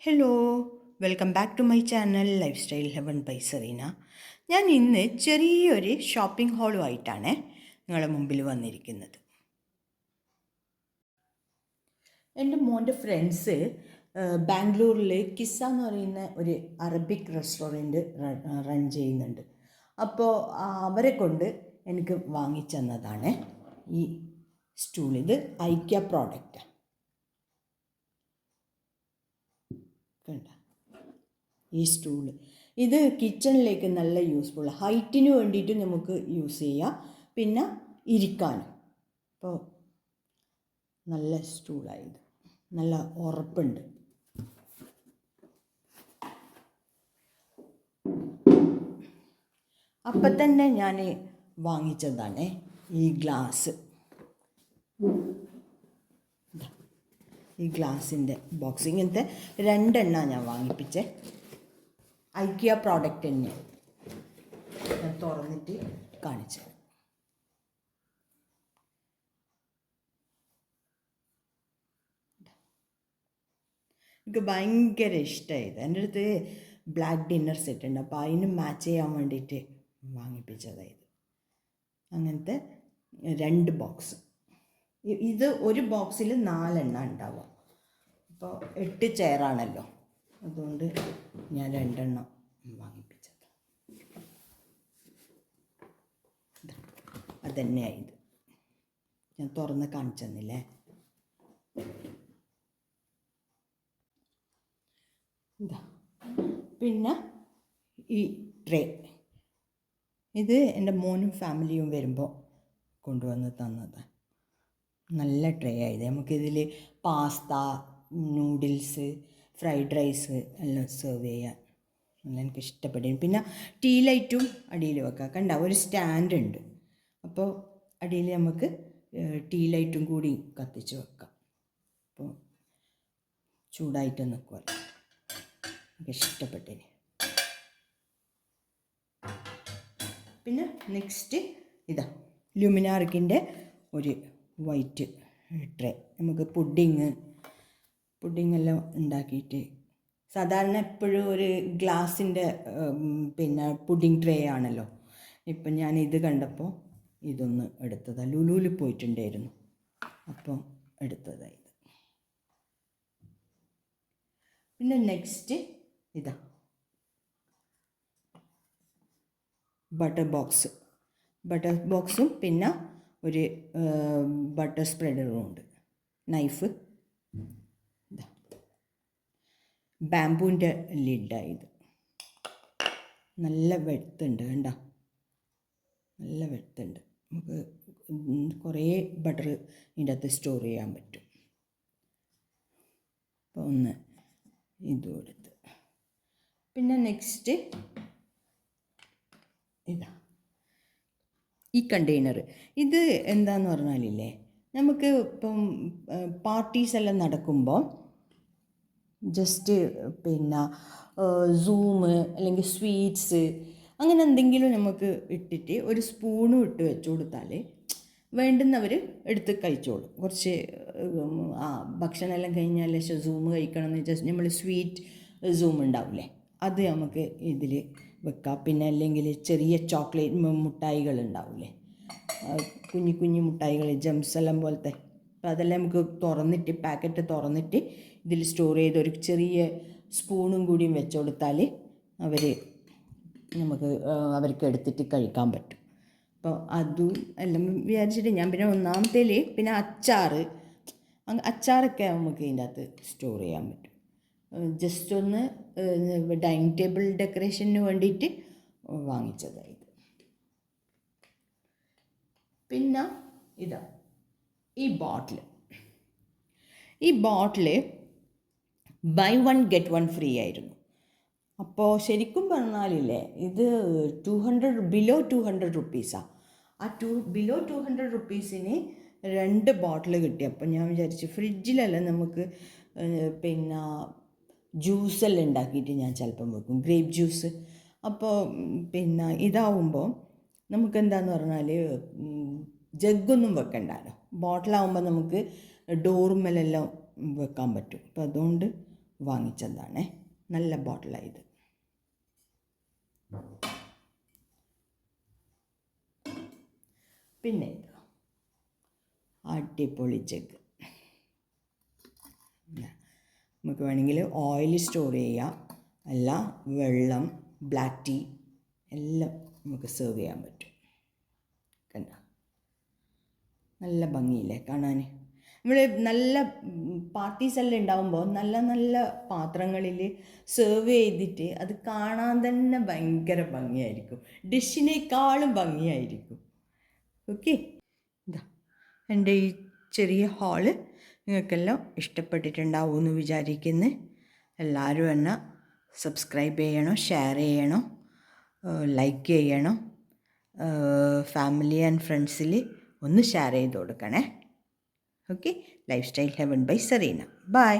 Hello, welcome back to my channel lifestyle heaven by Serena. ഞാൻ ഇന്ന് ചെറിയൊരു shopping ഹോളുമായിട്ടാണ് നിങ്ങളുടെ മുമ്പിൽ വന്നിരിക്കുന്നത്. എൻ്റെ മോൻ്റെ ഫ്രണ്ട്സ് ബാംഗ്ലൂരിൽ കിസ്സ എന്ന് പറയുന്ന ഒരു അറബിക് റെസ്റ്റോറൻറ്റ് റൺ ചെയ്യുന്നുണ്ട്. അപ്പോൾ അവരെ കൊണ്ട് എനിക്ക് വാങ്ങിച്ചെന്നതാണ് ഈ സ്റ്റൂൾ. ഇത് ഐക്യ പ്രോഡക്റ്റാണ്. കണ്ട ഈ സ്റ്റൂള്, ഇത് കിച്ചണിലേക്ക് നല്ല യൂസ്ഫുൾ. ഹൈറ്റിന് വേണ്ടിയിട്ട് നമുക്ക് യൂസ് ചെയ്യാം, പിന്നെ ഇരിക്കാനും. അപ്പോൾ നല്ല സ്റ്റൂളായത്, നല്ല ഉറപ്പുണ്ട്. അപ്പം തന്നെ ഞാൻ വാങ്ങിച്ചതാണ് ഈ ഗ്ലാസ്. ഈ ഗ്ലാസിൻ്റെ ബോക്സ് ഇങ്ങനത്തെ 2 എണ്ണം ഞാൻ വാങ്ങിപ്പിച്ചേ. ഐക്യ പ്രോഡക്റ്റ് തന്നെ ഞാൻ തുറന്നിട്ട് കാണിച്ചത്. എനിക്ക് ഭയങ്കര ഇഷ്ടമായത്. എൻ്റെ അടുത്ത് ബ്ലാക്ക് ഡിന്നർ സെറ്റ് ഉണ്ട്, അപ്പോൾ അതിന് മാച്ച് ചെയ്യാൻ വേണ്ടിയിട്ട് വാങ്ങിപ്പിച്ചതായത്. അങ്ങനത്തെ 2 ബോക്സ്. ഇത് ഒരു ബോക്സിൽ 4 എണ്ണം ഉണ്ടാവുക. അപ്പോൾ 8 ചെയറാണല്ലോ, അതുകൊണ്ട് ഞാൻ 2 എണ്ണം വാങ്ങിപ്പിച്ചത്. അതന്നെയായത്. ഞാൻ തുറന്ന് കാണിച്ചെന്നില്ലേ. ഇതാ, പിന്നെ ഈ ട്രേ, ഇത് എൻ്റെ മോനും ഫാമിലിയും വരുമ്പോൾ കൊണ്ടുവന്ന് തന്നതാണ്. നല്ല ട്രേ ആയത്. നമുക്കിതിൽ പാസ്ത, നൂഡിൽസ്, ഫ്രൈഡ് റൈസ് എല്ലാം സെർവ് ചെയ്യാൻ നല്ല എനിക്ക് ഇഷ്ടപ്പെടും. പിന്നെ ടീ ലൈറ്റും അടിയിൽ വെക്കാം. കണ്ട, ഒരു സ്റ്റാൻഡ് ഉണ്ട്. അപ്പോൾ അടിയിൽ നമുക്ക് ടീ ലൈറ്റും കൂടി കത്തിച്ച് വെക്കാം. അപ്പോൾ ചൂടായിട്ട് നിൽക്കുമല്ലോ, എനിക്ക് ഇഷ്ടപ്പെട്ടിന്. പിന്നെ നെക്സ്റ്റ് ഇതാ, ലുമിനാർക്കിൻ്റെ ഒരു വൈറ്റ് ട്രേ. നമുക്ക് പുഡിങ്ങെല്ലാം ഉണ്ടാക്കിയിട്ട്, സാധാരണ എപ്പോഴും ഒരു ഗ്ലാസിൻ്റെ പിന്നെ പുഡിങ് ട്രേ ആണല്ലോ. ഇപ്പം ഞാൻ ഇത് കണ്ടപ്പോൾ ഇതൊന്ന് എടുത്തതാണ്. ലുലുവിൽ പോയിട്ടുണ്ടായിരുന്നു, അപ്പം എടുത്തതാണ് ഇത്. പിന്നെ നെക്സ്റ്റ് ഇതാ, ബട്ടർ ബോക്സും പിന്നെ ഒരു ബട്ടർ സ്പ്രെഡറും ഉണ്ട്. നൈഫ്, ഇതാ ബാംബൂൻ്റെ ലിഡായത്. നല്ല വെടുത്തുണ്ട്, കണ്ട, നല്ല വെടുത്തുണ്ട്. നമുക്ക് കുറേ ബട്ടർ ഇതിൻ്റെ അകത്ത് സ്റ്റോർ ചെയ്യാൻ പറ്റും. അപ്പോൾ ഒന്ന് ഇതും എടുത്ത്. പിന്നെ നെക്സ്റ്റ് ഇതാ, ഈ കണ്ടെയ്നർ. ഇത് എന്താന്ന് പറഞ്ഞാലില്ലേ, നമുക്ക് ഇപ്പം പാർട്ടീസെല്ലാം നടക്കുമ്പോൾ ജസ്റ്റ് പിന്നെ സൂമ് അല്ലെങ്കിൽ സ്വീറ്റ്സ് അങ്ങനെ എന്തെങ്കിലും നമുക്ക് ഇട്ടിട്ട് ഒരു സ്പൂണും ഇട്ട് വെച്ച് കൊടുത്താൽ വേണ്ടുന്നവർ എടുത്ത് കഴിച്ചോളും. കുറച്ച് ഭക്ഷണമെല്ലാം കഴിഞ്ഞാൽ സൂമ് കഴിക്കണം എന്ന് വെച്ചാൽ നമ്മൾ സ്വീറ്റ് സൂം ഉണ്ടാവില്ലേ, അത് നമുക്ക് ഇതിൽ വെക്കാം. പിന്നെ അല്ലെങ്കിൽ ചെറിയ ചോക്ലേറ്റ് മുട്ടായികൾ ഉണ്ടാവില്ലേ, കുഞ്ഞു മുട്ടായികൾ, ജംസെല്ലാം പോലത്തെ. അപ്പോൾ അതെല്ലാം നമുക്ക് തുറന്നിട്ട്, പാക്കറ്റ് തുറന്നിട്ട് ഇതിൽ സ്റ്റോർ ചെയ്ത് ഒരു ചെറിയ സ്പൂണും കൂടിയും വെച്ച് കൊടുത്താൽ അവർക്ക് എടുത്തിട്ട് കഴിക്കാൻ പറ്റും. അപ്പോൾ അതും എല്ലാം വിചാരിച്ചിട്ട് ഞാൻ പിന്നെ ഒന്നാമത്തേൽ പിന്നെ അച്ചാറൊക്കെ നമുക്ക് ഇതിൻ്റെ അകത്ത് സ്റ്റോർ ചെയ്യാൻ പറ്റും. ജസ്റ്റ് ഒന്ന് ഡൈനിങ് ടേബിൾ ഡെക്കറേഷന് വേണ്ടിയിട്ട് വാങ്ങിച്ചതായത്. പിന്നെ ഇതാ ഈ ബോട്ടിൽ ബൈ 1 get 1 ഫ്രീ ആയിരുന്നു. അപ്പോൾ ശരിക്കും പറഞ്ഞാലില്ലേ, ഇത് ബിലോ 200 റുപ്പീസാണ്. ബിലോ 200 റുപ്പീസിന് 2 ബോട്ടിൽ കിട്ടി. അപ്പോൾ ഞാൻ വിചാരിച്ചു ഫ്രിഡ്ജിലല്ല, നമുക്ക് പിന്നെ ജ്യൂസെല്ലാം ഉണ്ടാക്കിയിട്ട് ഞാൻ ചിലപ്പം വെക്കും, ഗ്രേപ്പ് ജ്യൂസ്. അപ്പോൾ പിന്നെ ഇതാവുമ്പോൾ നമുക്ക് എന്താന്ന് പറഞ്ഞാൽ ജഗ്ഗൊന്നും വെക്കണ്ടല്ലോ. ബോട്ടിലാവുമ്പോൾ നമുക്ക് ഡോർമലെല്ലാം വെക്കാൻ പറ്റും. അപ്പോൾ അതുകൊണ്ട് വാങ്ങിച്ചതാണ്. നല്ല ബോട്ടിലാണ് ഇത്. പിന്നെ ഇത് അടിപൊളി ജഗ്. നമുക്ക് വേണമെങ്കിൽ ഓയിൽ സ്റ്റോർ ചെയ്യാം, അല്ല വെള്ളം, ബ്ലാക്ക് ടീ എല്ലാം നമുക്ക് സെർവ് ചെയ്യാൻ പറ്റും. കണ്ട നല്ല ഭംഗിയില്ലേ കാണാൻ. നമ്മൾ നല്ല പാർട്ടീസ് എല്ലാം ഉണ്ടാകുമ്പോൾ നല്ല നല്ല പാത്രങ്ങളിൽ സെർവ് ചെയ്തിട്ട് അത് കാണാൻ തന്നെ ഭയങ്കര ഭംഗിയായിരിക്കും, ഡിഷിനേക്കാളും ഭംഗിയായിരിക്കും. ഓക്കെ, ഇതാ എൻ്റെ ഈ ചെറിയ ഹാള് നിങ്ങൾക്കെല്ലാം ഇഷ്ടപ്പെട്ടിട്ടുണ്ടാവും എന്ന് വിചാരിക്കുന്നു. എല്ലാവരും എന്നെ സബ്സ്ക്രൈബ് ചെയ്യണം, ഷെയർ ചെയ്യണം, ലൈക്ക് ചെയ്യണം. ഫാമിലി ആൻഡ് ഫ്രണ്ട്സിൽ ഒന്ന് ഷെയർ ചെയ്ത് കൊടുക്കണേ. Okay, lifestyle heaven by Serena. By.